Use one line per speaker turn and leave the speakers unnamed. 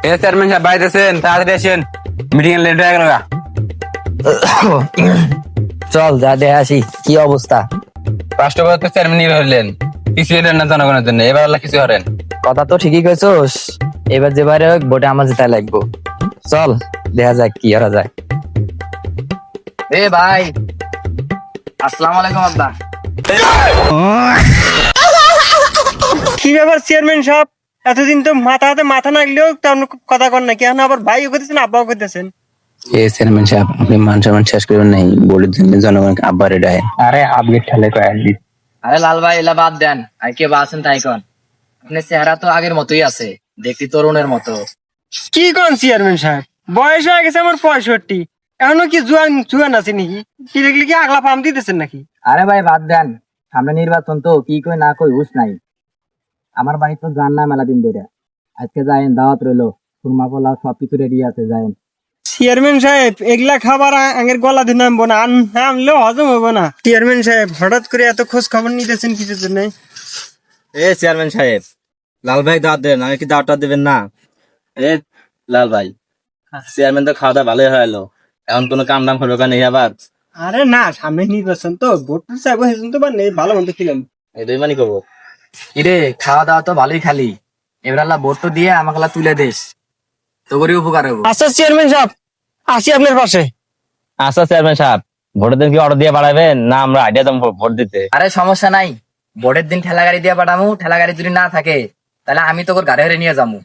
Chairman সাহেব বাইরে আছেন, তাড়াতাড়ি আসেন, মিটিং এর লেট হয়ে গেল।
চল যা দেখে আসি কি অবস্থা।
রাষ্ট্রপতি তো চেয়ারম্যান নিয়ে হলেন, কিছু হলেন না জনগণের জন্য, এবার আল্লাহ কিছু করেন।
কথা তো ঠিকই কইছস, এবার যেবারে হোক ভোটে আমার জেতা লাগবো। চল দেখা যাক কি করা যায়। এ ভাই, আসসালামু আলাইকুম আব্বা।
কি ব্যাপার চেয়ারম্যান সাহেব, এতদিন তো মাথা হাতে মাথা নাগলেও তেমন কথা কর না, কেন আবার ভাইও করতেছেন আব্বাও করতেছেন?
চেয়ারম্যান সাহেব, আপনি মান সম্মান শেষ করবেন নাই, ভোটের জন্য জনগণকে আব্বারে ডায়। আরে আপনি ঠেলে কয়েক দিন।
আরে লাল ভাই, এলা বাদ দেন, আর কে বা আছেন তাই কন। আপনার চেহারা তো আগের মতোই আছে, দেখি তরুণের মতো।
কি কোন চেয়ারম্যান সাহেব, বয়স হয়ে গেছে আমার 65, এখনো কি জুয়ান জুয়ান আছে নাকি? কি দেখলি কি আগলা পাম দিতেছেন নাকি?
আরে ভাই বাদ দেন, সামনে নির্বাচন তো, কি কই না কই হুশ নাই। আমার বাড়ি তো জান না মেলা দিন ধরে, আজকে যাইন, দাওয়াত রইলো, সুরমা পোলাও সবকিছু রেডি আছে, যাইন।
চেয়ারম্যান সাহেব এগুলা খাবার আগের গলা দিয়ে নামবো না, নামলেও হজম হবো না। চেয়ারম্যান সাহেব হঠাৎ করে এত খোঁজ খবর নিতেছেন কিছুর জন্য?
এ চেয়ারম্যান সাহেব, লাল ভাই দাওয়াত দেন, আগে কি দাওয়াতটা দেবেন না? এ লাল ভাই, চেয়ারম্যান তো খাওয়া দাওয়া ভালোই হলো, এখন কোনো কাম দাম করবে নেই আবার?
আরে না, সামনে নির্বাচন তো, ভোট চাইবো সেজন্য তো নেই, ভালো মন্দ ছিলাম।
এই দুই মানি করবো।
কিরে, খাওয়া দাওয়া তো ভালোই খালি, এবার আল্লাহ ভোট তো দিয়ে আমাকে তুলে দিস, তো করি উপকার হবো।
আচ্ছা চেয়ারম্যান সাহেব, আসি আপনার পাশে।
আচ্ছা চেয়ারম্যান সাহেব, ভোটের দিন কি অর্ডার দিয়ে বাড়াবেন না আমরা আইডিয়া দাম ভোট দিতে?
আরে সমস্যা নাই, ভোটের দিন ঠেলা গাড়ি দিয়ে পাঠামু, ঠেলা গাড়ি যদি না থাকে তাহলে আমি তোর গাড়ি হারে নিয়ে যাবো।